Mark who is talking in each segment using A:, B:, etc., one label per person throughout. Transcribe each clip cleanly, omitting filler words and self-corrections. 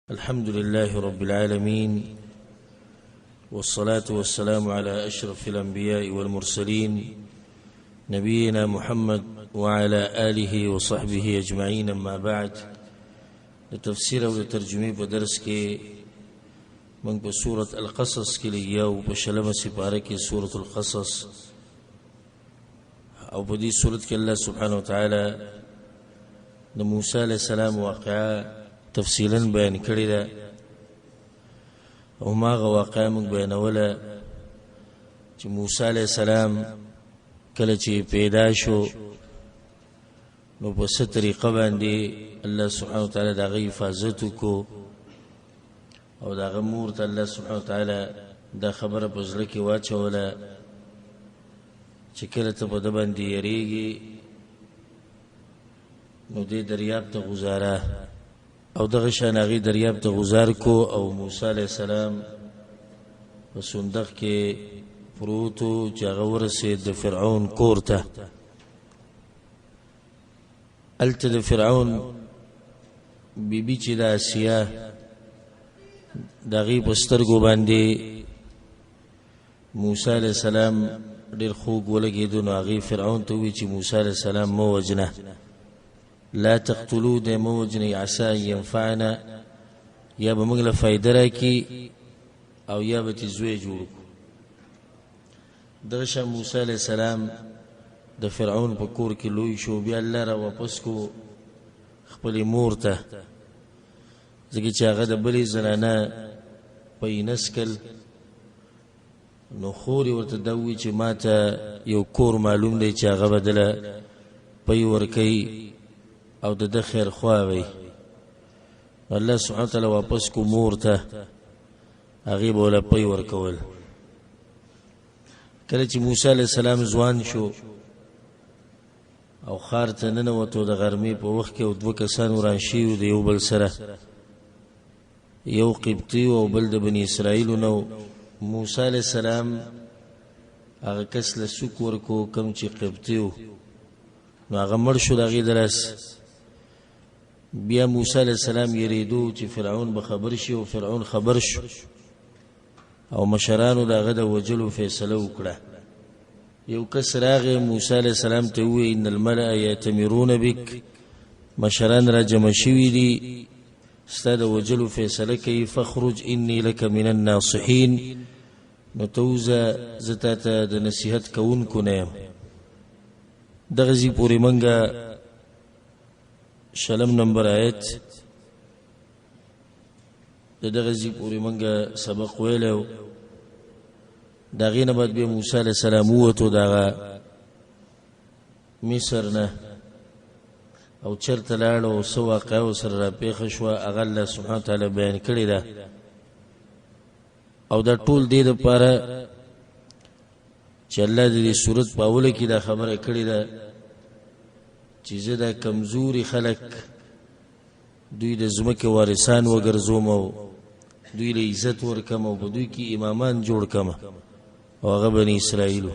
A: الحمد لله رب العالمين، والصلاة والسلام على أشرف الأنبياء والمرسلين نبينا محمد وعلى آله وصحبه أجمعين. أما بعد، لتفسير ولترجمه بدرس كي من بسورة القصص كي لياو بشلم سبارك سورة القصص أو بدي سورة كي الله سبحانه وتعالى موسى عليه السلام واقعا تفصیلا بیان کړی دا او ماغه واقعا موږ بیانوله چې موسی علیه السلام کله چې پیدا شو نو په څه طریقه باندې الله سبحانه وتعالی د هغه حفاظت وکړو او د هغه مور ته الله سبحانه وتعالی دا خبره په زړه کې واچوله چې کله ته په ده باندې یریږي نو دې دریاب ته غوځاره او دغه شان هغې دریاب ته غوځار کو او موسی علیه السلام په صندوق کې پروت و چې هغه ورسېد د فرعون کور ته. هلته د فرعون بیبي چې د آسیا د هغې په سترګو باندې موسی علیه السلام ډېر خوږ ولګېدو نو هغې فرعون ته وویل چې موسی علیه السلام مه وژنه، لا تقتلوا د موجنی عسى ينفعنا، یا به موږ له فایده راکړي او یا به ترې زوی جوړ کړو. دغه شان موسی علیه السلام د فرعون په کور کې لوی شو، بیا الله را واپس کو خپلې مور ته، ځکه چې هغه د بلې زنانه پی نسکل نو خور یې ورته دا ووایي چې ما ته یو کور معلوم دی چې هغه به دله پی ورکوي او د ده خیر خوا وي. الله سبحانه وتعالی واپس کو مور ته، هغې به وله پی ورکول. کله چې موسی علیه السلام ځوان شو او ښار ته ننوتو د غرمې په وخت کې او دوه کسان وران شوي وو د یو بل سره، یو قبطي او بل د بني اسرائیلو نه و. موسی علیه السلام هغه کس له سوک ورکو کوم چې قبطي و، نو هغه مړ شو د هغې د لاس. بیا موسی علیه السلام یریدو چې فرعون به خبر شي، او فرعون خبر شو او مشرانو د هغه د وجلو فیصله وکړه. یو کس راغی موسی علیه السلام ته ووایي ان الملأ یأتمرون بک، مشران را جمع شوي دي ستا د وجلو فیصله کوي، فاخرج انی لک من الناصحین، نو ته وځه زه تا ته د نصیحت کوونکو نه یم. دغه ځای پورې موږ شلم نمبر آیت د دغه ځای پورې موږ سبق ویلی و. د هغې نه بعد بیا موسی علیه السلام ووتو د هغه مصر نه او چېرته لاړ او څه واقعه ورسره راپېښه شوه هغه الله سبحانه وتعالی بیان کړې ده. او دا ټول دې دپاره چې الله د دې صورت په اوله کې دا خبره کړې ده چې زه دا کمزوري خلک دوی د ځمکې وارثان وګرځوم او دوی له عزت ورکم او په دوی کې امامان جوړ کم، او هغه بني اسرائیلو.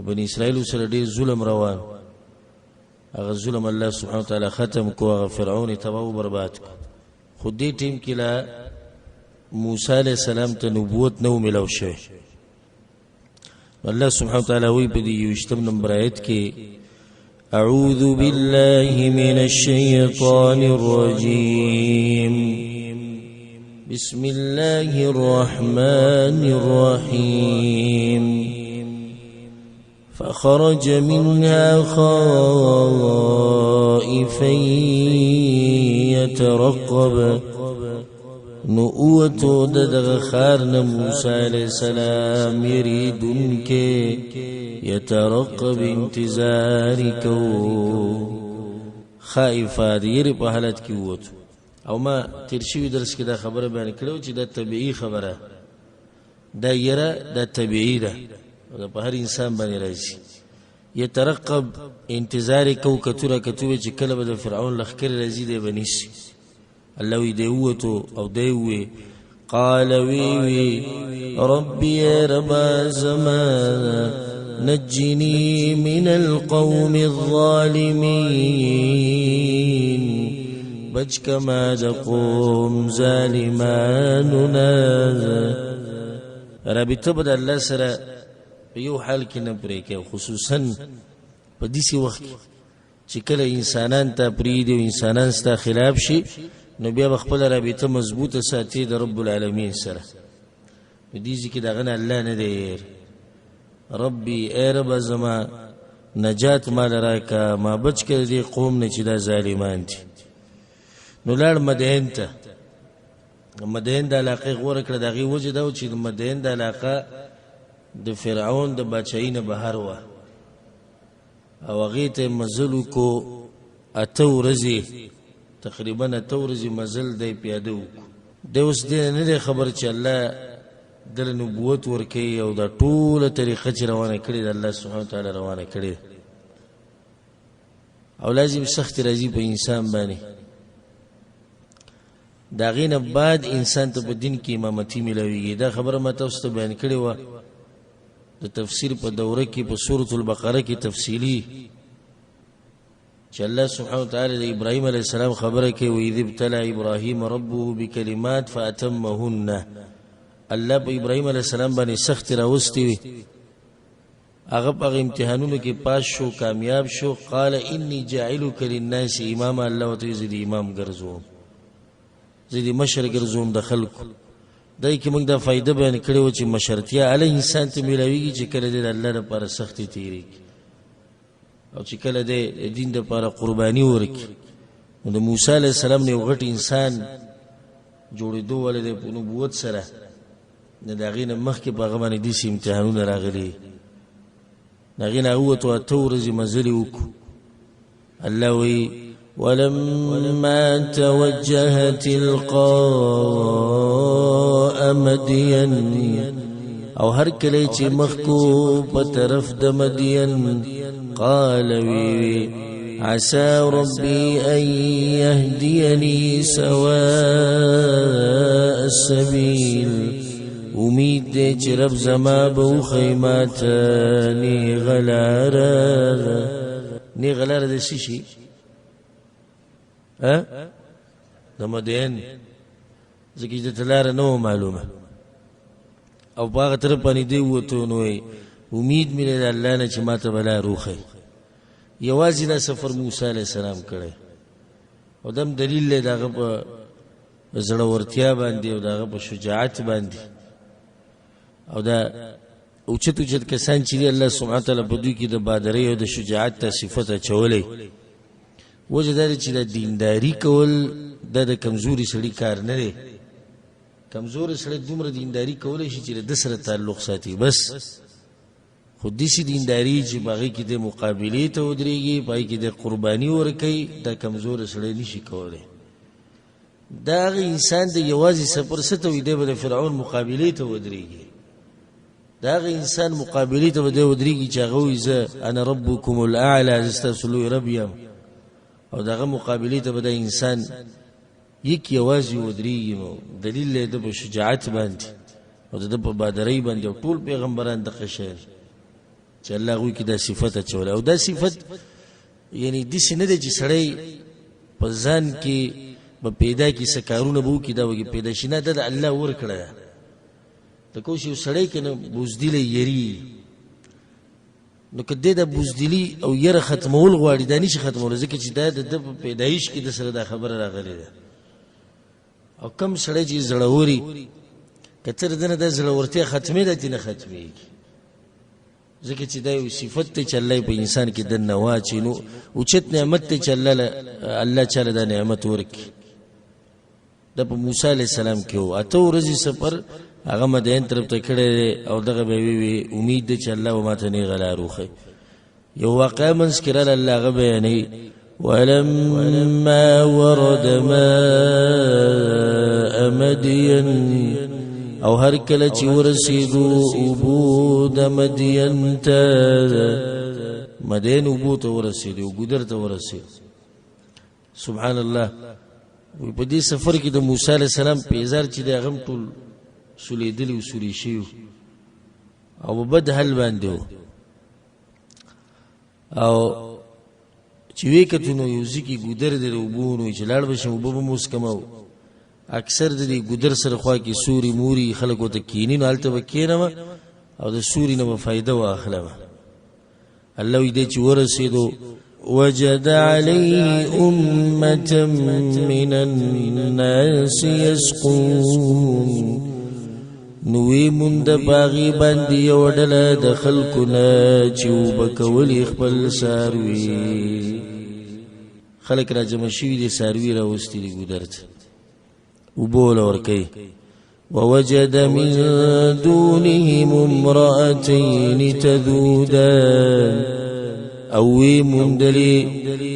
A: بني اسرائیلو سره ډېر ظلم روان، هغه ظلم الله سبحانه وتعالی ختم کو، هغه فرعون تباه و برباد کو. خو دې ټیم کې لا موسی علیه السلام ته نبوت نه و میلاو شوی. الله سبحانه وتعالی وی په دې 20 نمبر آیت کې اعوذ بالله من الشیطان الرجیم بسم الله الرحمن الرحیم فخرج منها خائفا يترقب، نو اوتو د دغه ښار نه موسی علیه السلام یریدونکی یترقب انتظاري کو، خائفه د یرې په حالت کې ووتو. او ما تیر شوي درس کې دا خبره بیان کړې چې دا طبیعي خبره، دا یره دا طبیعي ده، دا په هر انسان باندې راځي. یترقب انتظاري کو، کتوره کتوه چې کله به د فرعون لښکرې راځي دی به نیسي. الله وی دی ووتو او دی وی قال وی ربي يا رب زمان نجني من القوم الظالمين، بچ کما د قوم ظالمانونا رابطه به د الله سره په یو حال کې نه پرې کوي خصوصا په داسې وخت کې چې کله انسانان ته پرېږدي او انسانان ستا خلاف شي نو بیا به خپله رابطه مضبوطه ساتي د رب العالمین سره په دې ځای کې د هغه نه الله نه دی هېر ربي ای ربه زما نجات مال راکه ما بچ کړه دې قوم نه چې دا ظالمان دي نو لاړ مدین ته مدین د علاقې غوره کړه د هغې وجه دا و چې د مدین د علاقه د فرعون د باچایي نه بهر وه او هغې ته یې مزل وکړو 8 ورځې تقریبا 8 ورځې مزل دی پیاده وکړو دی اوس دې نه دی خبر چې الله دله نبوت ورکوي او دا ټوله طریقه چې روانه کړې ده الله سبحانه وتعالی روانه کړې ده او لازم سخت راځي په انسان باندې د هغې نه بعد انسان ته په دین کې امامتي میلاویږي دا خبره ما تاسو ته بیان کړې وه د تفسیر په دوره کې په سورة البقره کې تفصیلي چې الله سبحانه وتعالی د ابراهیم علیه السلام خبره کوي وإذ ابتلى ابراهیم ربه بکلمات فأتمهن الله په ابراهیم علیه السلام باندې سخت راوستي وي هغه په امتحانونو کې پاس شو کامیاب شو قال انی جاعلک للناس اماما الله ورته زه دې امام ګرځوم زه دې مشر ګرځوم د خلکو دای کې موږ دا فائدہ بیان کړې و چې مشرتیا علی انسان ته میلاویږي چې کله د الله لپاره سختي تیریږي او چې کله د دین لپاره قرباني ورکړي نو د موسی علیه السلام نه یو غټ انسان جوړېدو ولې د نبوت سره د هغې نه مخکې په هغه باندې داسې امتحانونه راغلي د هغې نه ووتو 8 ورځې مزل یې وکړو الله وایي ولما توجه تلقاء مدين او هر کله چې مخکو په طرف د مدین قال وی عسى ربي ان يهديني سواء السبيل امید دې چې رب زما به وخیمات نی غلاره د شي د مدین ځکه چې ته لاره نه معلومه او په هغه طرف باندې دی ووتو نو امید مې د الله نه چې ما ته به لار وښیي یوازې دا سفر موسی علیه السلام کړی او دم دلیل دی د هغه په زړورتیا باندې او د هغه په شجاعت باندې او دا اوچت اوچت کسان چې دی الله سبحانه وتعالی په دوی کې د بادرۍ او د شجاعت ته صفت اچولی وجه دا چې د دینداري کول دا د کمزوري سړي کار نه دی کمزوري سړی دومره دینداري کولی شي چې د سره تعلق ساتي بس خو داسې دینداري چې په هغې کې د مقابلې ته ودرېږي په هغې کې د قرباني ورکوي دا کمزوری سړی نه شي کولی دا هغه انسان د یوازې سفر څه ته وي دی به د فرعون مقابلې ته ودرېږي دا هغه انسان مقابلې ته به دی ودرېږي چې هغه وایي زه انا ربکم الاعلی زه ستاسو لوی رب یم او دغه مقابلې ته به د انسان یک یوازې ودرېږي نو دلیل دی د په شجاعت باندې او د په بادرۍ باندې او ټول پیغمبران دغه شی چې الله هغوی کې دا صفت اچولی او دا صفت یعنې داسې نه دی چې سړی په ځان کې به پیدا کړي څه کارونه به وکړي دا وکړي پیدا شي نه دا د الله ورکړه ده ته کوم شي یو سړی که نه بزدلی یریږي نو که دی د بزدلي او یره ختمول غواړي دا نشي ختمولی ځکه چې دا د ده په پیدایش کې د سره دا خبره راغلې ده او کم سړی چې زړوري که ته د ده نه دا زړورتیا ختمېده دې نه ختمېږي ځکه چې دا یو صفت دی چې الله په انسان کې دننه واچي نو اوچت نعمت دی چې الله چاله دا نعمت ورکړي دا په موسی علیه السلام کې و 8 ورځې سفر هغه مدین طرف ته کړی دی او دغه به وی امید دی چې الله به ماته نیغه لار وښیي یو واقعه منځ کې راله الله هغه بیانوي ولما ورد ماء مدین او هر کله چې ورسېدو اوبو د مدین ته مدین اوبو ته ورسېدو ګودر ته ورسېدو سبحان الله په دې سفر کې د موسی علیه السلام پیزار چې دی هغه هم ټول سولیدلی و سولی شوي او په بد حل باندې و او چې وې کتو نو یو ځکه ګودر دی اوبو نو چې لاړ بشم اوبه به موس کمو اکثر د دې ګودر سره خوا کې سوري موري خلک ورته کینی نو هلته به کښېنم او د سوري نه به فایده واخلم الله وی دې چې ورسېدو وجد عليه أمة من الناس يسقون نوی مند باغی باندې یو ډله د خلکونه چې اوبه کولې خپل څاروي خلک را جمع شوي دي څاروي راوستي دي ګودر ته اوبه وله ورکوي ووجد من دونهم امرأتين تذودان او وی موندلی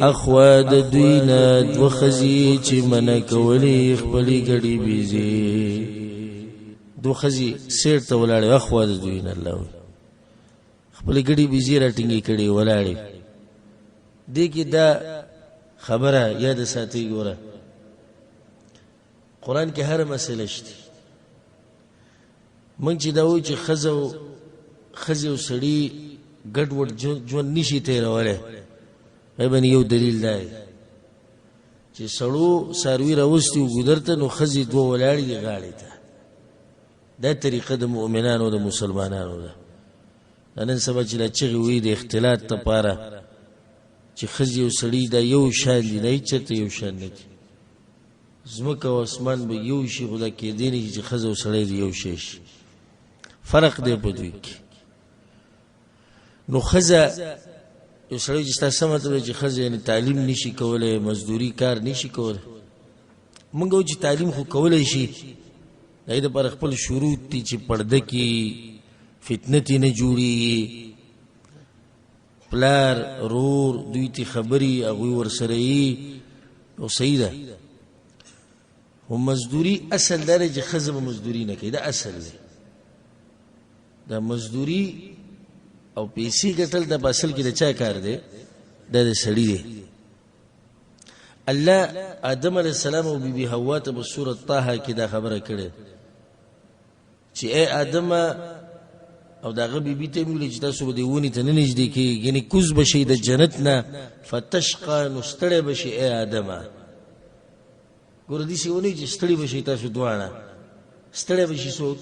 A: اخوا د دوی نه دوه ښځې چې منع کولې خپلې ګډې بیزې دوه ښځې سیر ته ولاړې اخوا د دوی نه الله وی خپلې ګډې بیزې را ټینګې کړې ولاړې دې کې دا خبره یاد ساتئ ګوره قرآن کې هر مسله شته موږ چې دا وایو چې ښځې او سړي ګډ وډ ژوند نشي تېرولی باندې یو دلیل دا دی چې سړو څاروي راوستي و ګودر ته نو ښځې دوه ولاړې دي غاړې ته دا طریقه د مؤمنانو د مسلمانانو ده نن سبا چې دا چغې وایي د اختلاط دپاره چې ښځې او سړي دا یو شان دي نه هېڅ چېرته یو شان نه دي ځمکه او اسمان به یو شي خو دا کېدی نه شي چې ښځه او سړی د یو شی شي فرق دی په دوی کې نو ښځه یو سړی چې ستا څه مطلب دی چې ښځه یعنې تعلیم نشي کولی مزدوري کار نشي کولی مونږ وایو چې تعلیم خو کولی شي د هغې دپاره خپل شروط دي چې پرده کې فتنه ترې نه جوړېږي پلار رور دوی ته خبرې هغوی ورسره یي نو صحیح ده خو مزدوري اصل دا دی چې ښځه به مزدوري نه کوي دا اصل دی دا مزدوري او پیسې ګټل دا په اصل کې د چا کار دی دا د سړي دی الله آدم علیه السلام او بیبي حوا ته په سورة طه کې دا خبره کړې چې ای آدم او د هغه بیبي ته یې ویلي چې تاسو به دې ونې ته نه نږدې کېږئ یعنې کوز به شئ د جنت نه فتشقه نو ستړی به شئ ای آدمه ګوره داسې ونه وي چې ستړي به شئ تاسو دواړه ستړی به شي څوک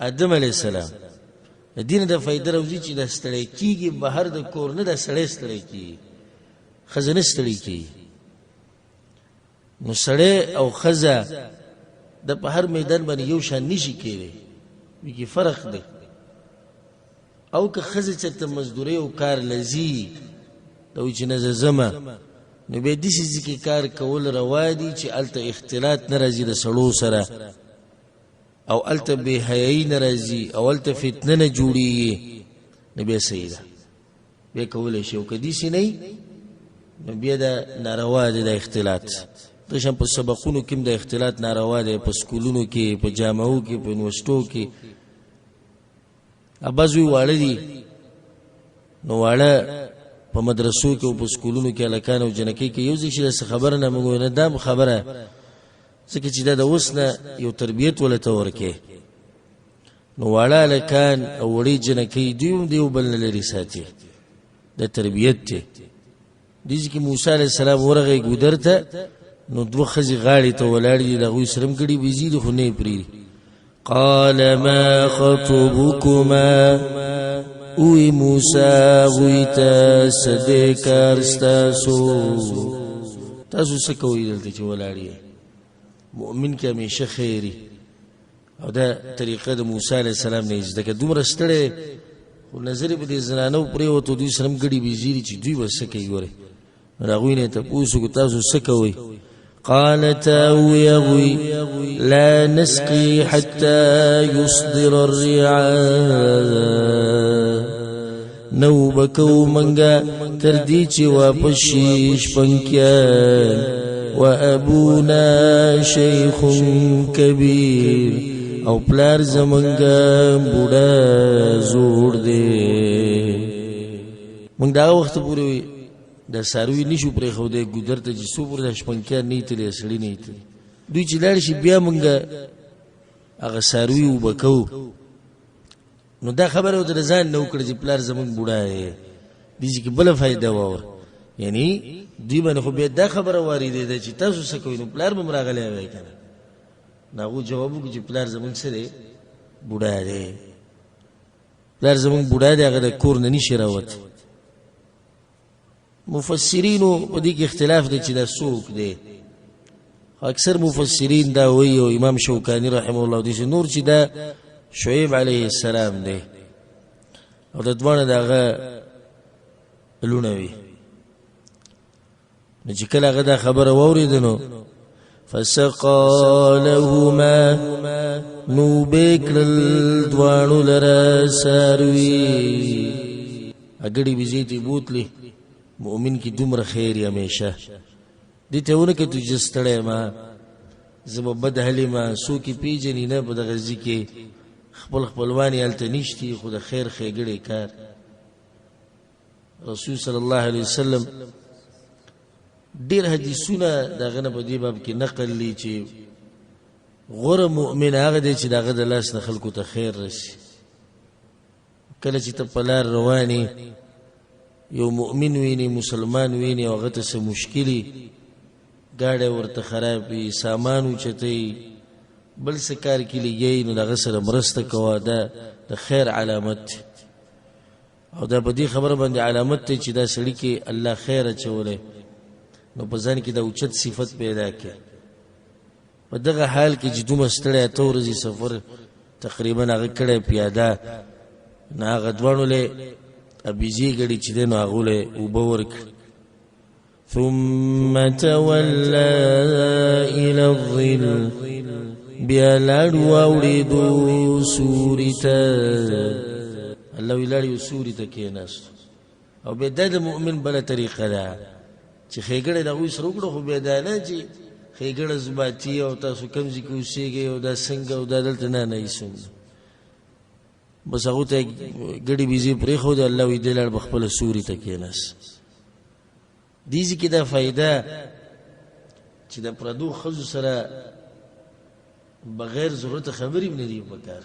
A: آدم علیه السلام د دې نه دا فایده راوځي چې دا ستړی کېږي بهر د کور نه دا سړی ستړی کېږي ښځه نه ستړی کېږي نو سړی او ښځه د په هر میدان باندې یو شان نشي کېدی وي کې فرق دی او که ښځه چېرته مزدورۍ او کار لځي دا وایي چې نه زه ځمه نو بیا داسې ځای کې کار کول روا دي چې هلته اختلاط نه راځي د سړو سره او هلته بې حیایي نه راځي او هلته فتنه نه جوړېږي نو بیا صحیح ده بیا کولی شي او که داسې نه وي نو بیا دا ناروا دی د اختلاط دشان په سبقونو کې هم د اختلاط ناروا دی په سکولونو کې په جامعو کې په یونیورسټو کې بعض وی واړه دي نو واړه په مدرسو کې او په سکولونو کې هلکان او جنکۍ کې یو ځای شي داسې خبره نه موږ وایو نه دا خبره ځکه چې دا د اوس نه یو تربیت ولته ورکې نو واړه هلکان او وړې جنکۍ دوی هم د یو بل نه لرې ساتي دا تربیت دی دې کې موسی علیه السلام ورغی ګودر ته نو دوه ښځې غاړې ته ولاړې دي د هغوی سره هم ګډې بیزي دي خو نه یې پرېږدي قال ما خطبكما اوی موسی هغوی ته څه دی کار ستاسو تاسو څه کوئ دلته چې ولاړ یې مؤمن کې همیشه خیري او دا طریقه د موسی علیه السلام نه یې زده که دومره ستړی خو نظر یې په دې زنانو پرېوتو دوی سره هم ګډې بیزي دي چې دوی به څه کوي ګورئ نو د هغوی نه یې تپوس وکړو تاسو څه کوئ قالتا ويغوي لا نسقي حتى يصدر الرعاء نوبكو منغا ترديچ واپشيش پنکيان وابونا شيخ كبير او پلار زمنگا بودا زور دے منگ دا وقت پوری دا ساروی نشو پرې خو دی ګودر ته چې څو پورې دا شپنکیان نه یې تللی سړي نه یې تللی دوی چې لاړ شي بیا مونږ هغه ساروي اوبه کوو نو دا خبره ورته د ځان نه وکړه چې پلار زمونږ بوډا دی دې کې بله فایده واوره یعنی دوی باندې خو بیا دا خبره واردې ده چې تاسو څه کوئ، نو پلار به م راغلی وای که نه. نو هغو جواب وکړو چې پلار زمونږ څه دی، بوډا دی، پلار زمونږ بوډا دی، هغه د کور نه نشي راوت. مفسرینو په دې کې اختلاف دی چې دا څوک دی. اکثر مفسرین دا وایي، او امام شوکانی رحمه الله دې نور چې دا شعیب علیه السلام دی او د دواړه د هغه لونه وي. نو چې کله هغه دا خبره واورېده نو فسقا لهما، نو اوبه کړل دواړو لره څاروي. اګړې وزې ته بوتلې، مؤمن کې دومره خیر یې همیشه دې ته ونه کتو چې ستړی یم، زه به بد حل یم، څوک یې پېژني نه په دغه ځي کې، خپل خپلوان یې هلته نشتي، خو د خیر ښېګړې کار. رسول صلی الله علیه وسلم ډېر حدیثونه د هغه نه په دې باب کې نقل لي چې غوره مؤمن هغه دی چې د هغه د لاس نه خلکو ته خیر رسي. کله چې ته په لار روانې یو مؤمن ویني، مسلمان ویني، او هغه ته څه مشکلي، ګاډی ورته خراب وي، سامان اوچتوي، بل څه کار کې لګوي، نو د هغه سره مرسته کوه. دا د خیر علامت دی، او دا په دې خبره باندې علامت دی چې دا سړي کې الله خیر اچولی، نو په ځان کې دا اوچت صفت پیدا کړي. په دغه حال کې چې دومره ستړی اته ورځې سفر تقریبا هغه کړی پیاده، نو هغه دواړو له ابیزي ګړي چې دی نو هغو له اوبه ورکړي. ثم تولى إلى الظل، بیا لاړ واوړېدو سوري ته. الله وی لاړ یو سوري ته کېناستو. او بیا دا د مؤمن بله طریقه ده چې ښېګړه د هغوی سره وکړو، خو بیا دا نه چې ښېګړه زباتي او تاسو کوم ځای کې اوسېږئ او دا څنګه او دا دلته نه ایسوم، بس هغو ته ګډې بیزې پرېښودې. الله وی دی لاړ به خپله سوري ته کېناست. دې ځای کې دا فایده چې د پردو ښځو سره بغیر ضرورت خبرې هم نه دي پکار.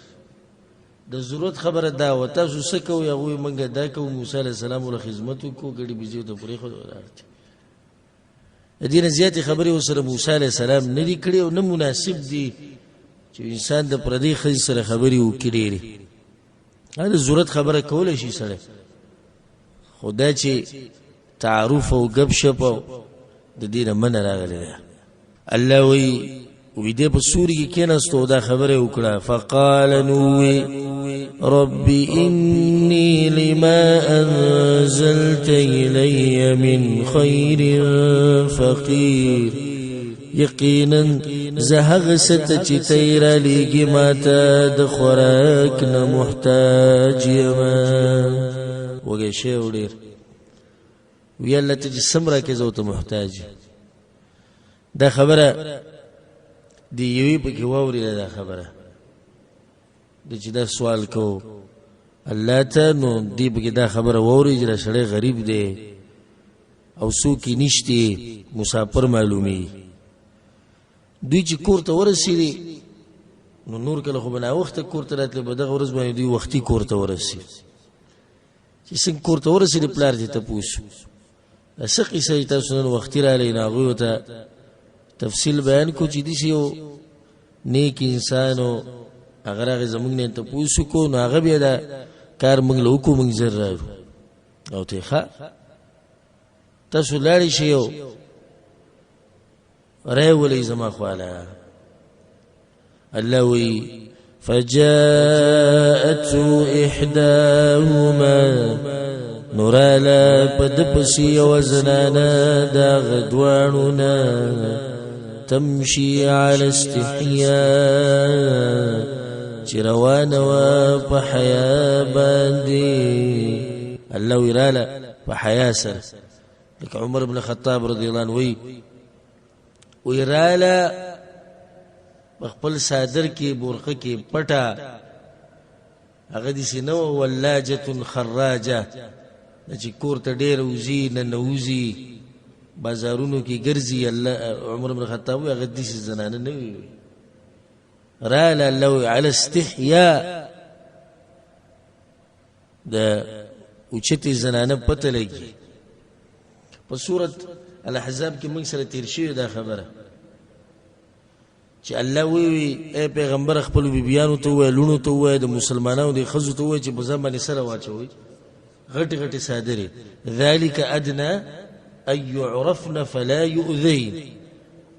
A: د ضرورت خبره دا وه، تاسو څه کوئ؟ هغوی موږ دا کوو، موسی علیه السلام له خدمت وکړو، ګډې بیزې ته پرېښودې ولاړ دي. د دې نه زیاتې خبرې ورسره موسی علیه السلام نه دي کړې، او نه مناسب دي چې انسان د پردۍ ښځې سره خبرې وکړي ډېرې. دا د ضرورت خبره کولی شي سړی، خو دا چې تعارف او ګپ شپ د دې نه منع راغلی ده. الله وی دې په سوري کې کېناستو او دا خبره وکړه. فقال نووی رب إني لما أنزلت إلي من خير فقير، یقینا زهغ ست چې تی را لیږي ماته د خوراک نه محتاج یما. وږی شی و ډېر، وی الله ته چې څه راکړې زه ورته محتاج. دا خبره د یوې پکې واورېده، دا خبره د چې دا سوال کو الله ته، نو دې پکې دا خبره واورېده چې دا سړی غریب دی او څوک یې نشتی، مسافر معلومي. دوی چې کور ته ورسېدي نو نور کله خو به ناوخته کور ته راتلې، په دغه ورځ باندې دوی وختي کور ته ورسېدي. چې څنګه کور ته ورسېدي پلار دې تپوس دا څه قصه یې تاسو نن وختي راغلی، نو هغوی ورته تفصیل بیان کو چې داسې یو نیک انسان و، هغه راغی زموږ نه یې تپوس وکړو، نو هغه بیا دا کار موږ له وکړو، موږ زر راغلو. او ته ښه تاسو لاړې شئ او رای ولئ زما خواله. الله وی فجاءته إحداهما، نورالا پدپسی وزنانا دا غدوانونا، تمشي على استحياء، چروانوا پحیا باندی. الله ویرالا پحیا سر، لك عمر بن الخطاب رضي الله عنه ویرالا خپل صادر کې برقه کې پټه، هغه دې سينو ولاجه خراجه، چې کور ته ډېر وزي نه نوزي بازارونو کې ګرځي. الله عمر بن الخطاب هغه دې زنانه نه وي، رالا لو على استحياء، د اوچتي زنانه پته لګي، په په سورۃ الاحزاب کې موږ سره تیر شوی دا خبره چې الله وی اے پیغمبر خپل بیبيانو ته وای لونو ته وای د مسلمانانو د خزو ته وای چې په ځمانه سره واچوي غټي غټي صادري ذالک ادنى ان يعرفن فلا يؤذين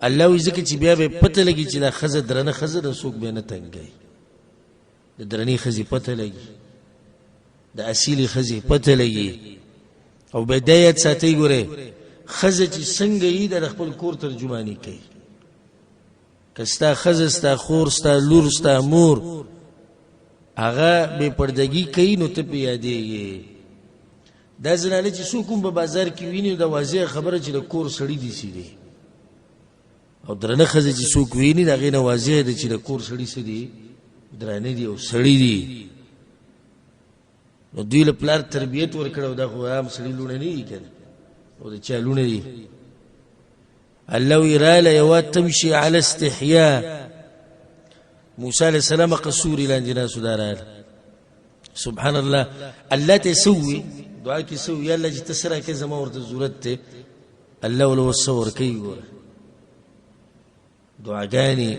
A: الله وی ځکه چې بیا به پته لګي چې دا خزه درنه خزه د سوق به نه تنګي د درنی خزي پته لګي د اصلي خزي پته لګي او بدايت ساتي ګوره خزه چې څنګه یې د خپل کور ترجمانی کوي کستا خزه ستا خور ستا لور ستا مور هغه به پردګي کوي نو ته په یادېږي دا زنانه چې څوک په بازار کې ویني دا واضح خبره چې د کور سړی دي سي دي او درنه خزه چې څوک ویني دا غینه واضح دي چې د کور سړی سي دي درنه دي او سړی دي نو دوی له پلار تربيت ورکړو دا خو عام سړی لونه نه دي کنه او دا چا لونه دي الله يراله يوا تمشي على استحياء موسى عليه السلام قصور الى جناس دارال سبحان الله الله تسوي دعاء کی سوي الله چې تسرا کې زما ورته ضرورت ته الله ولو صور کوي ګور دعاګانی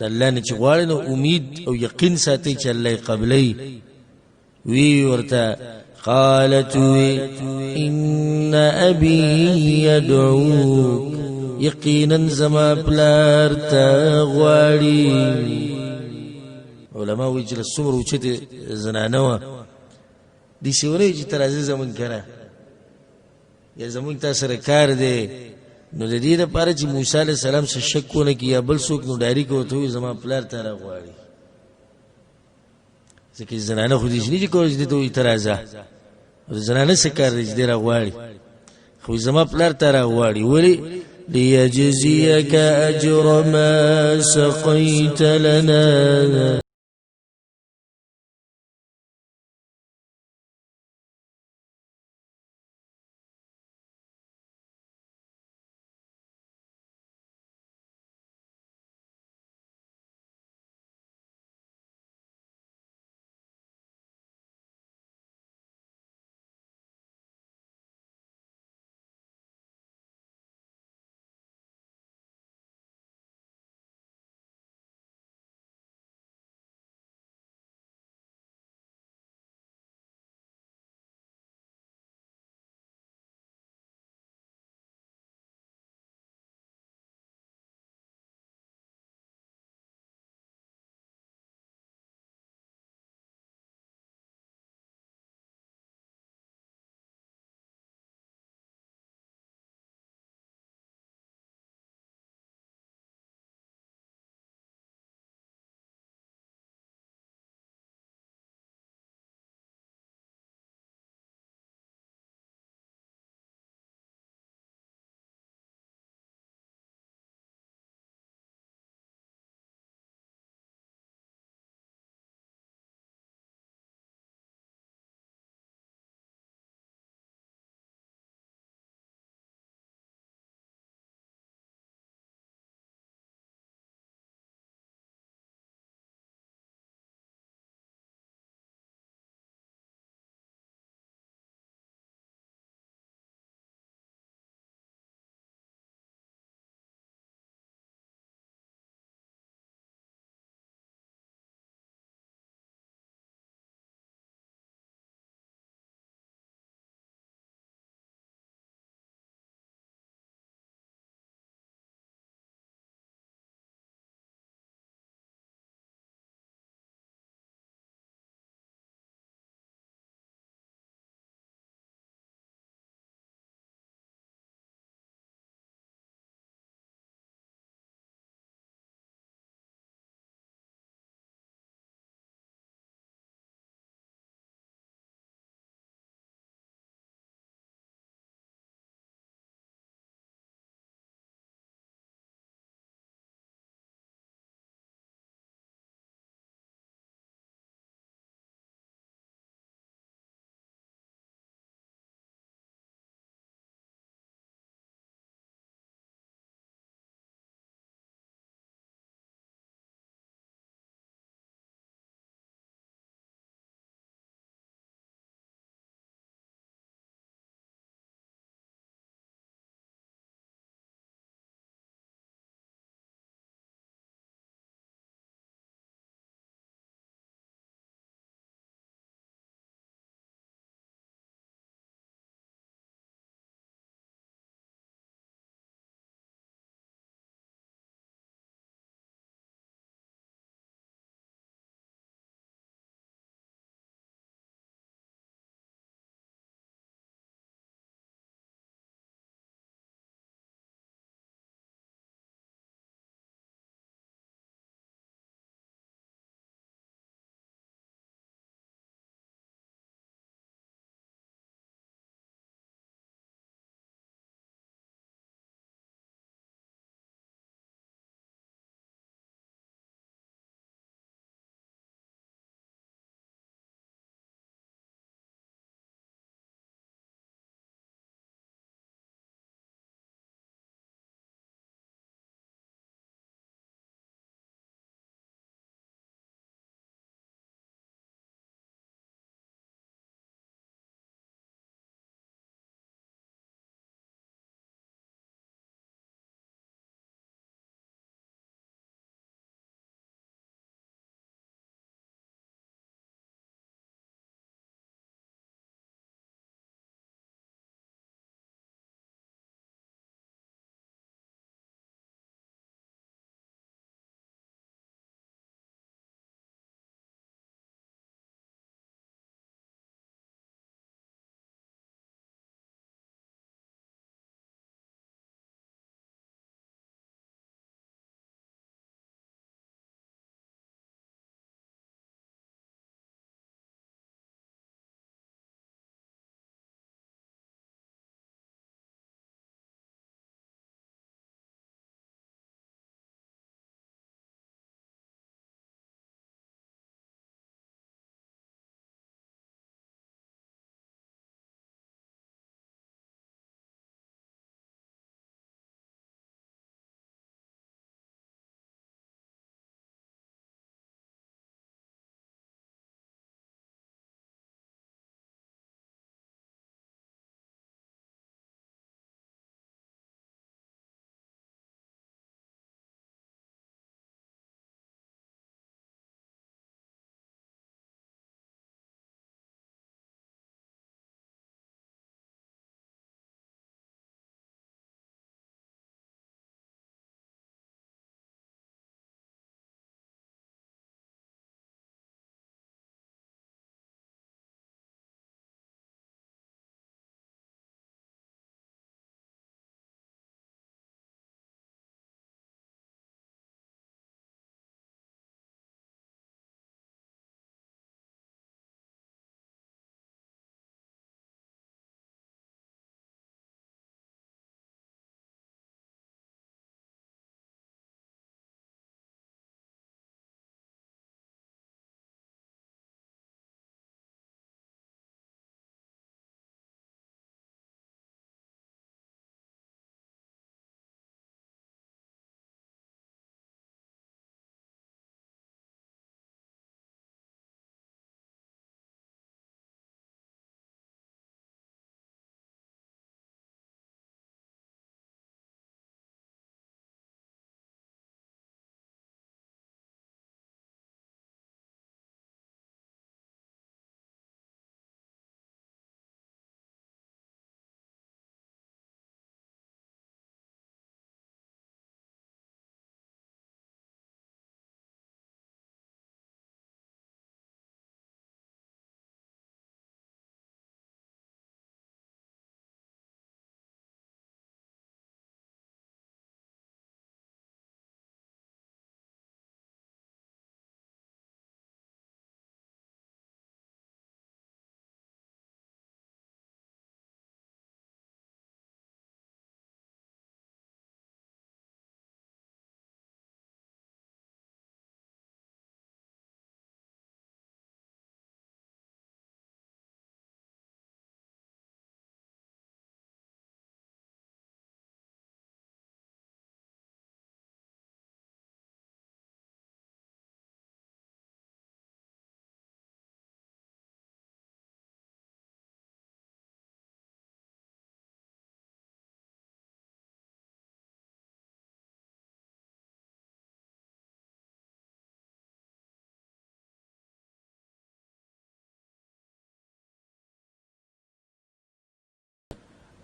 A: د الله نه چې غواړي نو امید او یقین ساتي چې الله قبلي وی ورته قالت ان ابي يدعوك یقینا زما پلار تا غواړي علماء وجل الصبر وچته زنانه دي سیوري چې تر عزیز زمون کړه یا زمون تاسو سره کار دی نو د دې لپاره چې موسی عليه السلام څخه شک ونه کیه بل څوک نو ډایري کوته زما پلار تا غواړي ځکه زنانه خو دې نه کوي چې ته اعتراضه زنانه څه کار دې غواړي خو زما پلار تا غواړي ولی ليجزيك أجر ما سقيت لنا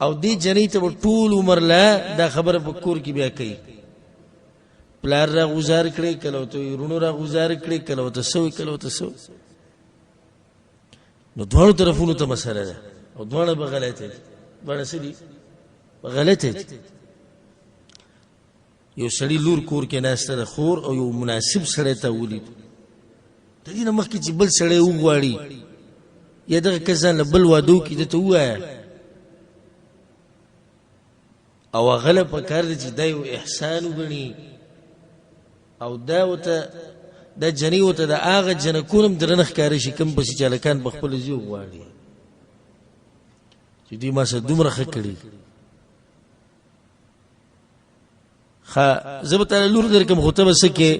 A: او دې جنې ته ټول عمر لا دا خبره په کور کې بیا کوي پلار را غزار کړي کله ته رونو را غزار کړي کله ته سوي کله ته سوي نو دوه طرفونو ته مسله ده او دوه به غلطه دي دوه سړي غلطه دي یو سړي لور کور کې ناشته ده خور او یو مناسب سړی ته ولید د دې نه مخکې چې بل سړی وغواړي یا دغه کسان له بل وادو کې د ته ووایه او غله په کار دی چې دا یو احسان وګڼي او دا وته دا جنې وته د هغه جنکونم درنه ښکاري شي کوم پسې چې هلکان په خپل ځای وغواړي چې دوی ما سره دومره ښه کړي زه به تاله لور درکړم خو ته به څه کې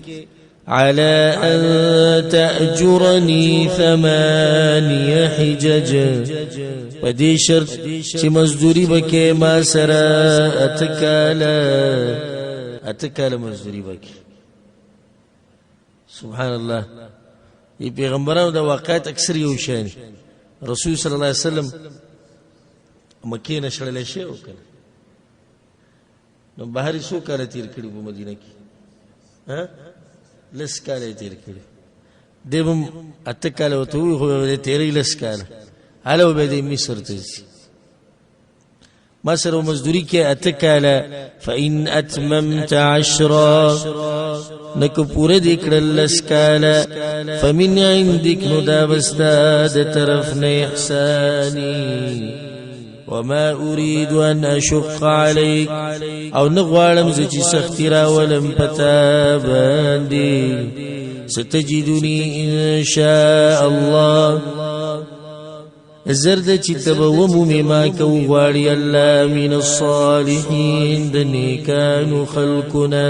A: على أن تأجرني 8 حجج په دې شرط چې مزدوري وکې ما سره اتکاله مزدوري وکې سبحان الله ای پیغمبرانو د واقعات اکثر یو شان رسول صلی الله علیه وسلم مکې نه شړل شي وکړه نو بهر څو کال تیر کړي په مدینه کې ها لس کال تیر کړي دیم اتکاله وته خو دې تیرې لس کال حاله به دې مصر ته شي مصر مزدوري کې اتکاله فإن أتممت 10 نکو پورے دې کړل لس کال فمن عندك نو دا بستاد طرف نه احساني وما أريد أن أشق عليك او نغوالم زجي سختي راولم پتا باندي ستجدني إن شاء الله زرد چی تبومو مما کو غواری اللہ من الصالحین دنیکانو خلقنا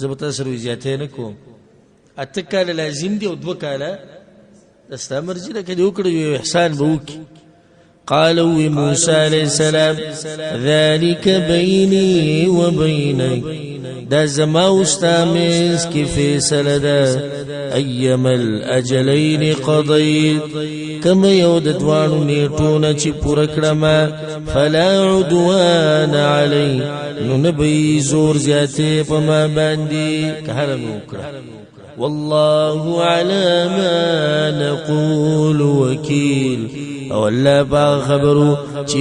A: زبطا سروی زیادتے نکو اتکالا لازم دی او دو کالا دستا مرجی لکا دی اکڑو احسان بوکی قالوا موسى عليه السلام ذلك بيني وبينك دا زما استامس کی فیصله ده ايما الاجلين قضيت كما يود دوانو نیټونه چې پوره کړم فلا عدوان علي نو نبي زور زیاته په ما باندې کهرم وکړه والله على ما نقول وكيل او الله با خبرو چې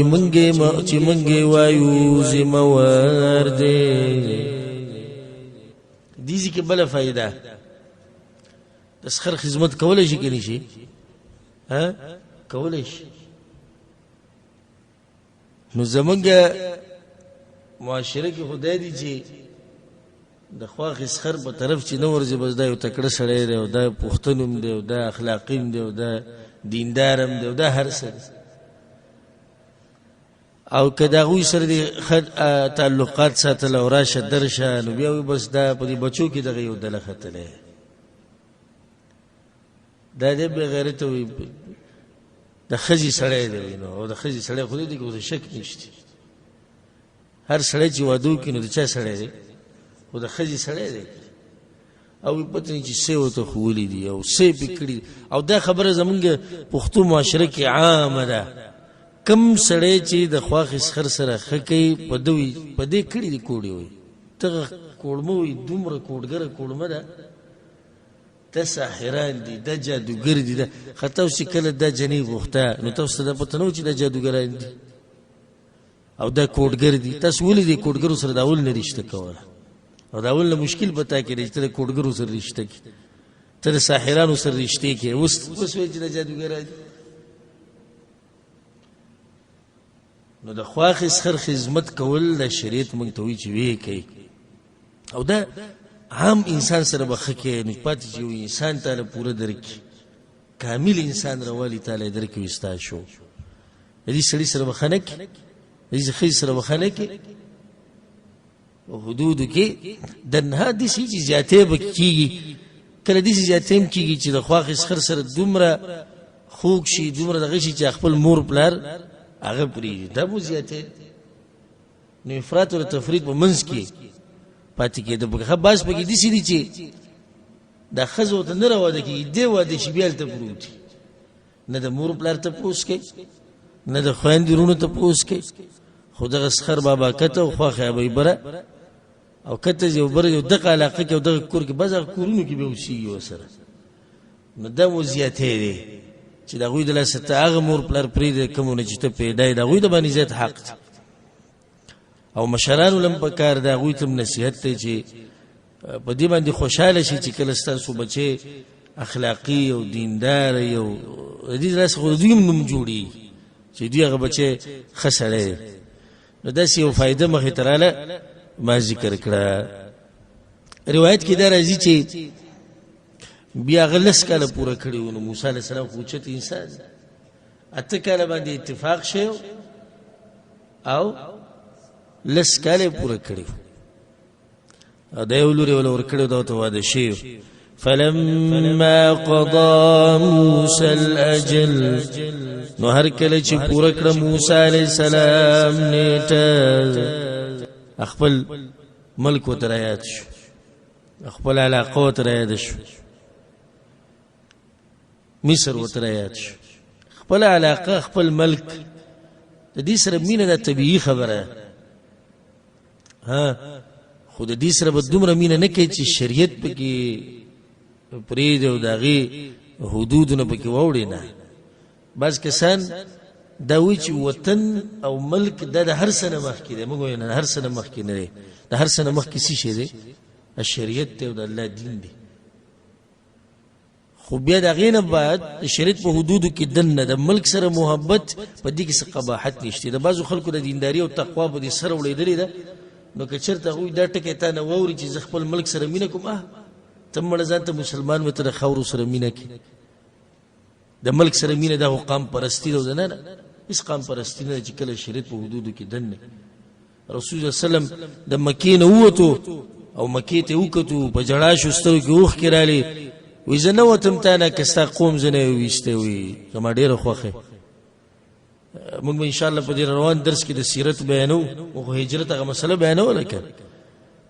A: منګي وایو زموار دې دیزی کې بل فائدہ تسخر خدمت کولای شي کني شي ها کولای شي نو زمونږ معاشره کې خدای دی چې د خوا خسخر په طرف چې نو ورځي بس دا یو تکړه سړی دی او دا پښتنوم دی او دا اخلاقیم دی او دا دیندارم دی او دا هر څه او کدا غوی سره دی تعلقات ساتل او راشه درشه نو بیا بس دا په دې بچو کې دغه یو دله ختله دا دې به غیرت وي د خزي سړی دی نو او د خزي سړی خو دې کې شک نشته هر سړی چې وادو کې نو د چا سړی دی او د خزي سړی دی او پته نه چې سیو ته خولي دي او سی پکړي او دا خبره زمونږ پښتو معاشره کې عامه ده کم سړی چې د خواخ خر سره خکې په دوی په دې کړي دي کوړي وي ته کوړمو وي دومره کوړګره کوړمه ده ته ساحران دي د جادوګر دي ده خطا چې کله د جنې غوښته نو تاسو ته پته نو چې د جادوګران دي او د کوړګر دي تاسو ولې دي کوړګرو سره داول نه رښتیا کوله او داول له مشکل پتا کې رښتیا کوړګرو سره رښتیا کې تر ساحرانو سره رښتیا کې اوس وایي چې د جادوګران دي نو د خواخ خر خدمت کول د شریعت مونږ ته وی چې وی کوي او دا عام انسان سره بخکه نه پاتې چې یو انسان ته پوره درکې کامل انسان روالي تعالی درکې وستا شو دې سړي سره بخنک دې خې سره بخنک او حدود کې د نه دې شي چې زیاته بکیږي کله دې زیاته هم کیږي چې د خواخ خر سره دومره خوږ شي دومره دغه شي چې خپل مور پلار هغه پری دا مو زیاته نو افراط او تفرید په منځ کې پاتې کېده په باز پکې دي سړي چې د خزو ته نه راوده کې دی واده شي بیل ته پروت نه د مور پلار ته پوس کې نه د خویندې وروڼو تپوس کوي. خو دغه سخر بابا کته او خواښې ابۍ بره او کته یو بره یو دغه علاقه کې او دغه کور کې بعض هغه کورونو کې به اوسېږي ورسره. نو دا مو زیاتی دی چې د هغوی د لاسه ته هغه مور پلار پرېږدې کومو نه چې ته پیدا یې د هغوی د باندې زیات حق دی. او مشرانو له هم پکار د هغوی ته هم نصیحت دی چې په دې باندې خوشحاله شي چې کله ستاسو بچی اخلاقي او دیندار او د دې لاسه خو د دوی هم نوم جوړېږي چې دوی هغه بچی ښه سړی دی. نو داسې یو فایده مخې ته راله ما ذکر کړه. روایت کې دا راځي چې بیا هغه 10 کاله پوره کړي وو. نو موسی علیه السلام خو اوچت انسان 8 کاله باندې اتفاق شوی او 10 کاله پوره کړي او دا یو لوري ولا ورکړي دا ته واده شي. فلما قضى موسى الأجل نو هر کله چې پوره کړ موسی علیه السلام نیټه خپل ملک و ترایات شو خپل علاقه و ترایات شو مصر و ترایات شو خپل علاقه خپل ملک. د دې سره مینه د طبیعي خبره خو د دې سره به دومره مینه نه کوي چې شریعت پکې پرېږدي او د هغې حدودونه پکې واوړي. نه بعض کسان دا وایي چې وطن او ملک دا د هر څه نه مخکې دی. موږ وایو نه هر څه نه مخکې نه دی. د هر څه نه مخکې څه شی دی؟ شریعت دی او د الله دین دی. خو بیا د هغې نه بعد د شریعت په حدودو کې دننه د ملک سره محبت په دې کې څه قباحت نشته. د بعضو خلکو د دینداري او تقوا په دې سره وړېدلې ده. نو که چېرته هغوی دا ټکی تا نه واوري چې زه خپل ملک سره مینه کوم ته مړه ځان ته مسلمان وې ته د خاورو سره مینه کې د ملک سره مینه دا خو قام پرستي ده. نه هېڅ قام پرستي نه ده چې کله شریعت په حدودو کې دننه. رسول صلی الله علیه وسلم د مکې نه ووتو او مکې ته وکتو په ژړا شو سترګو کې اوښکې رالې وایي زه نه وتم تا نه که ستا قوم زه نه یې ویستی وایي زما ډېره خوښه. موږ به انشاءالله په دې روان درس کې د سیرت بیانو موږ خو هجرت هغه مسله بیانوله که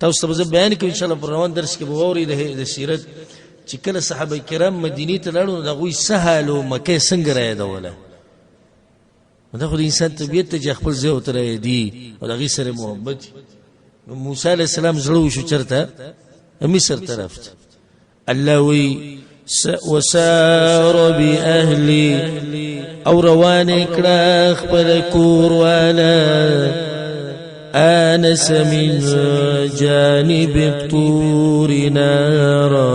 A: تاسو ته به زه بیان کړم انشاءالله په روان درس کې به واورئ د سیرت چې کله صحابه کرام مدینې ته لاړو نو د هغوی څه حال و مکه یې څنګه رایادوله. دا خو د انسان طبیعت ته چې خپل ځای ورته رایادي او د هغې سره محبت. نو موسی علیه السلام زړه وشو چېرته مصر طرف ته. الله وایي وسار بأهلي او روان کړه خپل کور والا آنس من جانب الطور نارا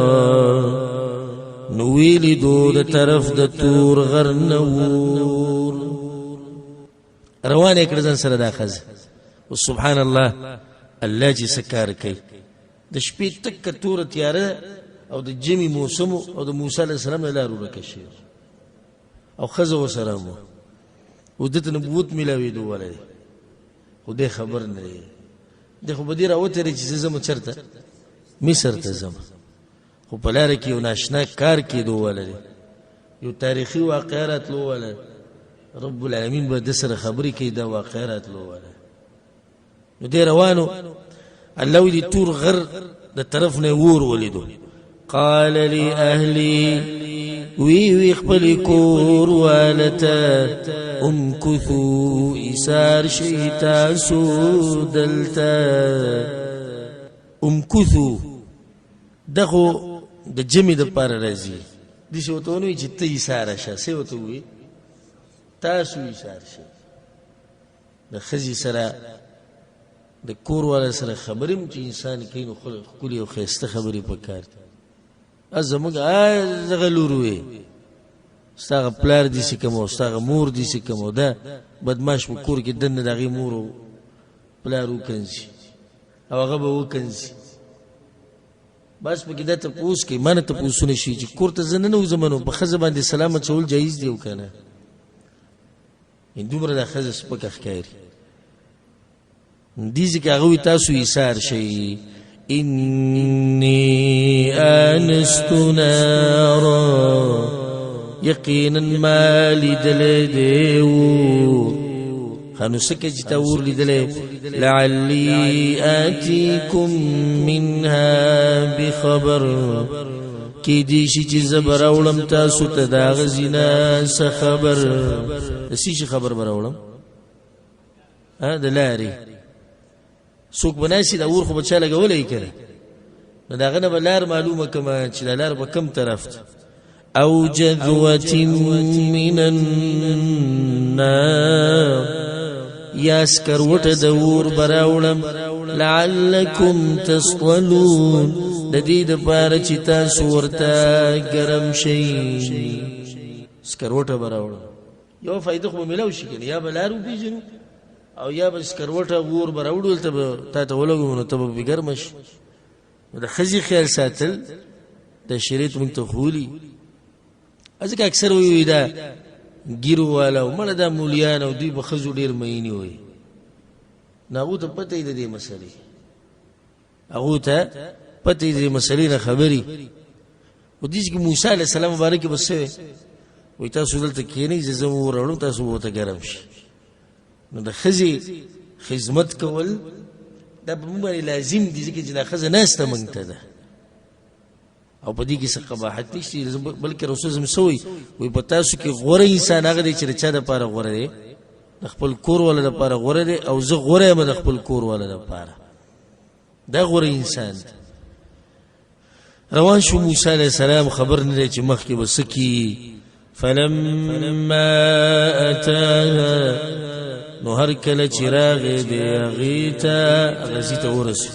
A: نو ویلیدو د طرف د تور غر نور. روان یې کړه ځان سره دا ښځه. سبحان الله الله چې څه کار کوي. د شپې تکه توره تیاره او د جمي موسم او د موسی علیه السلام نه لار ورکه شوې او ښځه ورسره وه او ده ته نبوت میلاوېدو ولی دی خو دی خبر نه دی. دی خو په دې راوتلی چې زه ځم چېرته مصر ته ځم خو په لاره کې یو ناشنا کار کېدو ولی دی یو تاریخي واقعه راتلو ولی رب العالمین به ده سره خبرې کوي دا واقعه راتلو ولی نو دی روانو الله وی د تور غر د طرف نه اور ولیدو. قال لأهلي وی خپل کور والته امکثوا ایثار شئ تاسو دلته. امکثوا دغه د جمع دپاره راځي داسې ورته ونه وایي چې ته ایثاره شه څه ورته ووایي تاسو ایثار شئ. د ښځې سره د کور والا سره خبرې هم چې انسان کوي نو ښکلې او ښایسته خبرې پکار دي. زموږ دغه لور وې ستا هغه پلار داسې کوم او ستا هغه مور داسې کوم او دا بدماش په کور کې دننه د هغې مور او پلار وکنځي او هغه به وکنځي. بس پکې دا تپوس کوي ما نه تپوسونه شي چې کور ته زه ننوځم نو په ښځه باندې سلام اچول جایز دی او که نه دومره دا ښځه سپکه ښکاري. دیزی که هغوی تاسو ایثار شئ. انی آنست نارا یقینا ما لیدلی دیو خانو سکه چې تا اور لیدلی لعلی آتیکم منها بخبر کی دی شي چې زبر اولم تاسو ته دا غزینا څه خبر اسی خبر براولم د لارې څوک بناسي دا ور خو بچا لګولې کړي نو دا غنه بلار معلومه کما چې دا لار به کم طرف او جذوه من النار یا سکروټه د ور براولم لعلکم تصطلون د دې د پاره چې تاسو ورته ګرم شي سکروټه براولم یو فائدہ خو ملو شي کنه یا بلارو پیژنو او یا بس کروټه ور براوړل ته تا ته ولګو نو ته به ګرمش د خزي خیال ساتل د شریعت مونږ ته خولي ځکه اکثر وي دا ګیرو والا او مړه د مولیان او دوی به خزو ډیر مېنی وي ناغو ته پته دی د مسلې هغه ته پته دی مسلې نه خبري و دې چې موسی عليه السلام مبارک بسوي وي تاسو دلته کېنی زه ورولم تاسو وته ګرم شي نو د خزي خدمت کول دا په موږ لازم دي چې دا خزه ناسته مونږ ته ده او په دې کې څه قباحت نشته بلکې رسول زم سوی وي په تاسو کې غوره انسان هغه دی چې چا د پاره غوره دی د خپل کور ولا د پاره غوره دی او زه غوره یم د خپل کور ولا د پاره دا غوره انسان روان شو موسی علیہ السلام خبر نه چې مخ کې وسکی فلما اتاها نو هر کله چراغ دی غیتا غزیت ورس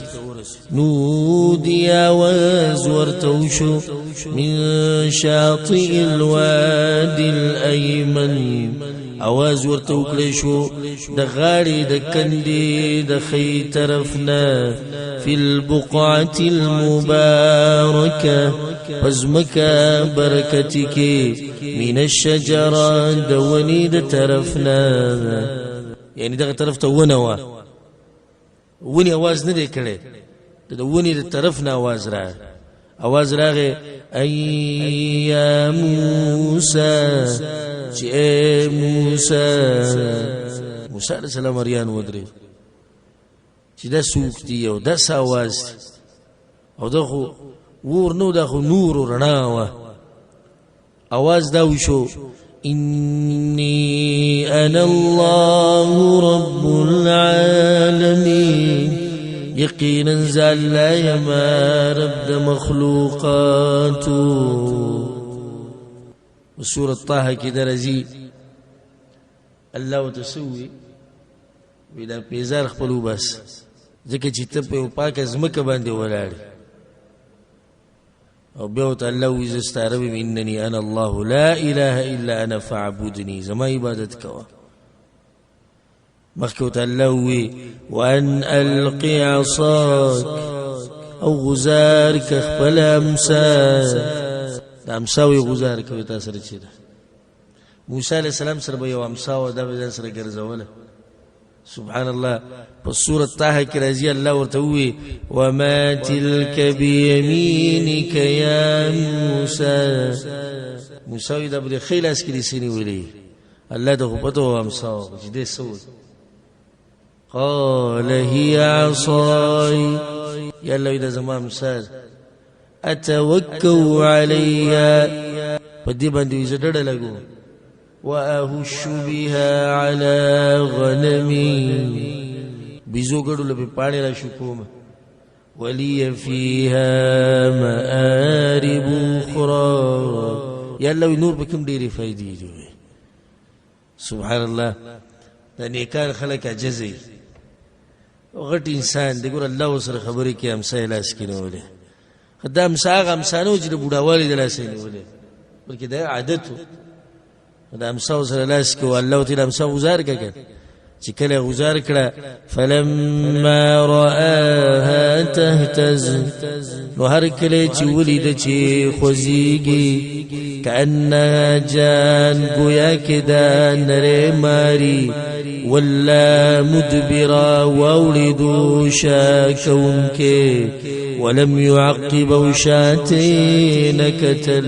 A: نودي آواز ورتوشو من شاطئ الوادي الأيمن آواز ورتوكلشو دغاري دكندي دخي ترفنا في البقعة المباركة فزمكا بركتك من الشجرة دوني دترفنا يعني دغ طرف ونوا ونی आवाज نه دی کړي د ونی د طرف نه आवाज راغی اي موسی چې موسی عليه السلام اریان ودرې چې دا سوق دی او دا आवाज او دغه ور نو دغه نور رڼا وا आवाज دا وشو إني أنا الله رب العالمين يقينا زال لا يما رب مخلوقاته وسورة طه كده رزي الله تسوي بلا بيزار خپلو بس ځکه چې ته په پاکه ځمکه باندې ولاړ او بيوت الله وزستعربي إنني أنا الله لا إله إلا أنا فاعبدني زما عبادت كوا مخكوت الله وأن ألقي عصاك أو غزارك خبل أمساوي غزارك ويتاسر چيدا موسى عليه السلام سر بيو أمساو دا بدان سر گرزوله سبحان الله بسورة طه كرازي الله ورتوي وما تلك بيمينك يا موسى موسى دا بده خیل اسکری سینی ویلی الله دا غبطه وامساو جده سود قال هي عصاي يا الله إذا زمان مسار أتوكو عليها بدي بندي زدد لغو وأهش بها على غنمي بزوغدو لبي پانی را شکوم ولي فيها مآرب أخرى يا الله نور بكم ديري فايدي جوي سبحان الله لأنه كان خلق جزي وغٹ انسان دی ګور الله وسره خبرې کې امسا لاس کې نه ولې خدای امسا امسانو چې بوډاوالي د لاس نه ولې بلکې دا عادت دا امسا وسره لاس کې الله تعالی امسا گزار کړه چې کله گزار کړه فلما رآها تهتز نو هر کله چې ولید چې خوځيږي کأنها جان گویا کې دا نره ماری ولا مدبرا وولدوا شاكونك ولم يعقبوا شاتين كتل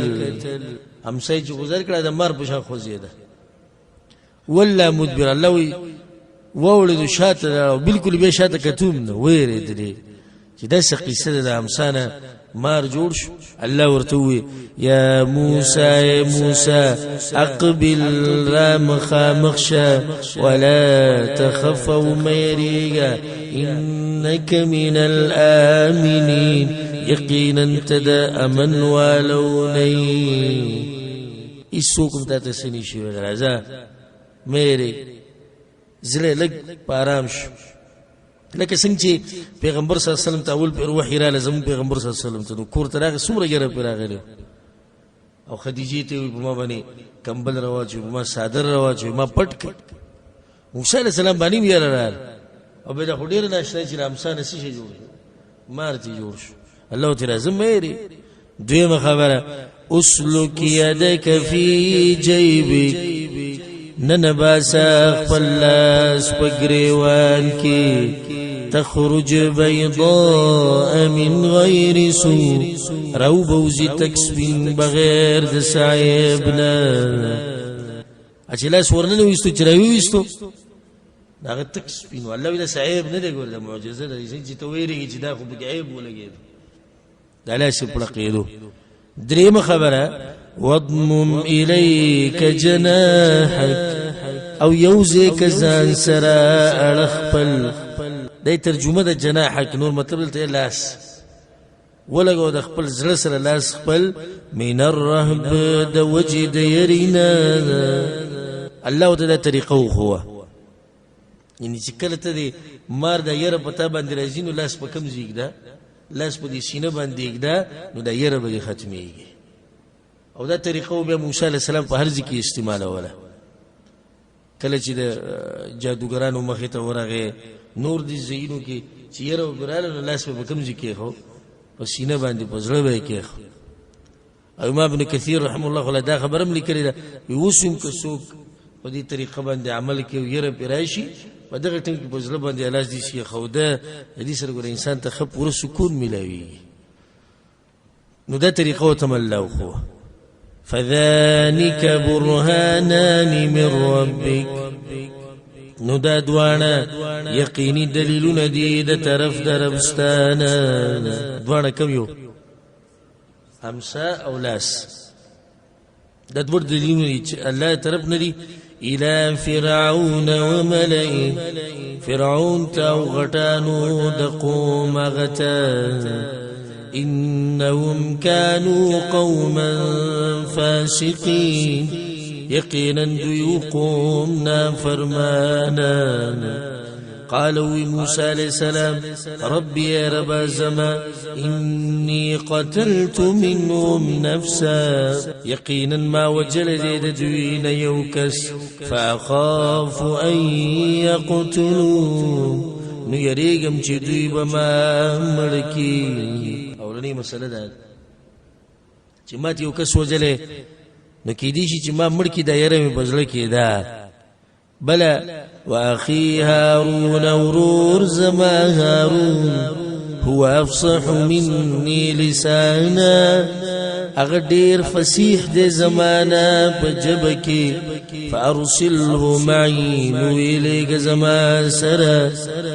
A: هم سيج گزار کړه د مر په شان خوځیده ولا مدبرا لوي وولدوا شات بالکل به شات کتوم نو ویری دي چې داسې قصه ده د امسانه مار جوړ شو الله ورته ووی یا موسی اقبل را مخامخ شه ولا تخف وميريغا انك من الآمنين یقینا تدا امن والونی ایسوکم تا تسنی شوی رازا میری زله لگ پارام شو لکه څنګه چې پیغمبر صلی الله علیه وسلم ته اول پر وحی را لازم پیغمبر صلی الله علیه وسلم ته کور تراغه سوره ګره پر راغلی او خدیجه ته په ما باندې کمبل رواج ما صادر رواج ما پټ ک موسی علیہ السلام باندې بیا راغل او به دا خډیر ناشته چې رامسان نسی شي جوړ مارتي جوړ شو الله تعالی زميري دویمه خبره اسلك يدك في جيبك ننباسا خپل لاس پګریوان کی تخرج بيضاء من غير سوء رو بوزي تکسبین بغیر د صاحبنا اچلا سورنه وستو چروي وستو دا تکسبین والله ولا صاحب نه دی ګور د معجزه د چې تو ویریږي چې دا خو بګعيب ولګي دا لا شي پړقېدو دریم خبره وضمم إليك جناحك او يوزيك زان سرا اړخپل دای ترجمه د جناحك نور مطلب ته لاس ولګو د خپل زړه سره لاس خپل من الرهب د وجد يرينا الله تعالی طریقه هو یعنی چې کله ته دې مار د یره پتا باندې راځي نو لاس په کم زیګ دا لاس په دې سینه باندې دا نو د یره به ختميږي او دا طریقه به موسی علیہ السلام په هر ځکه استعمال ولا کله چې د جادوګرانو مخې ته ورغه نور دي زینو کې چې یره وګراله لاس په کم ځکه خو په سینه باندې په زړه به کې او امام ابن کثیر رحم الله تعالی دا خبرم لیکلی دا وسوم که څوک په دې طریقه باندې عمل کوي یره پیرایشي په دغه ټیم کې په زړه باندې علاج دي شي خو دا دې سره ګور انسان ته خپ ور سکون ملوي نو دا طریقه وتملو خو فذلك برهانان من ربك نو دا دوانا یقینی دلیلون دی دا طرف در ربستانا دوانا کم یو امسا او لاس دا دور دلیلون دی اللہ طرف ندی الى فرعون وملئ فرعون تاو غٹانو دا قوم غتان إنهم كانوا قوما فاسقين يقينا ديوقومنا فرمانا قالوا موسى عليه السلام ربي يا رب زما إني قتلت منهم نفسا يقينا ما وجل زيد دوين يوكس فأخاف أن يقتلون نو یریګم چې دوی به ما مړ کی اورنی مسله ده چې ما یو کس وجلې نو کې دي چې ما مړ کی د یره مې بزله کې ده بل واخي هارون ورور زما هارون هو افصح مني لسانا اغدير فسيح دي زمانا بجبكي فارسله معي نويليك زمان سرا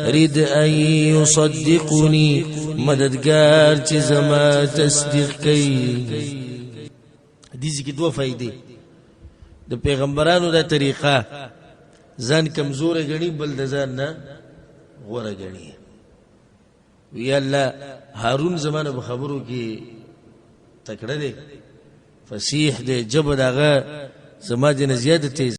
A: ريد ان يصدقني مددگار چه زمان تصدیق کئی حدیثی کی دو فائدے د پیغمبرانو دا طریقہ ځان کمزور غنی بل د ځان نه غوړه غنی وی الله هارون زمانه په خبرو کې تکړه دی فصیح دی جبه دغه زما د زیادت تیز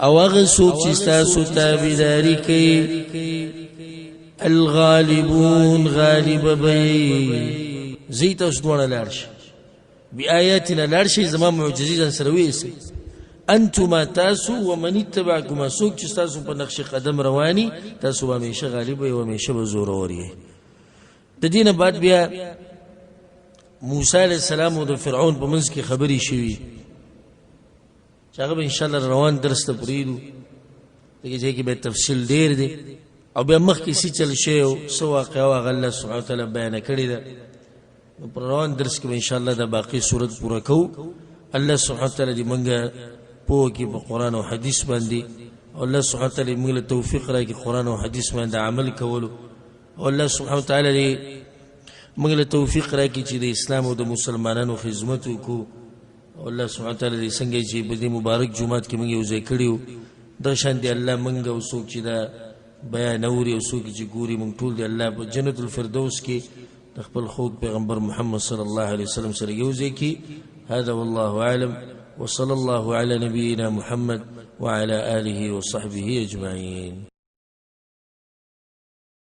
A: او هغه څوک چې ستاسو تابعداري کوي الغالبون غالب بي زي تاسو دواړه لاړ شئ بآياتنا لاړ شئ زما معجزې ځان سره ویسئ انتما تاسو ومن اتبعكما څوک چې تاسو په نقش قدم رواني تاسو به همیشه غالب وي او همیشه به زورور یې. د دینه بعد بیا موسی علیه السلام او د فرعون په منځ کې خبرې شوي چې هغه به انشاءالله روان درس ته پرېږدو دغه ځای کې به تفصیل ډېر دی او بیا مخکې څه چل شوی او څه واقعه وه هغه الله سبحانه وتعالی بیانه کړې ده. نو په روان درس کې به انشاءالله د باقي صورت پوره کوو. الله سبحانه وتعالی دې موږ پوه کړي په قرآن او حدیث باندې او الله سبحانه وتعالی موږ له توفیق راکړي قرآن او حدیث باندې عمل کولو او الله سبحانه وتعالی دې موږ له توفیق راکړي چې د اسلام او د مسلمانانو خدمت وکړو او الله سبحانه وتعالی دې څنګه چې په دې مبارک جومات کې موږ یو ځای کړي وو دغه شان دې الله موږ او څوک چې دا بیان اوري او څوک چې ګوري موږ ټول دې الله په جنت الفردوس کې د خپل خوږ پیغمبر محمد صلی الله علیه وسلم سره یو ځای کړي. هذا والله أعلم وصلى الله على نبينا محمد وعلى آله وصحبه أجمعين.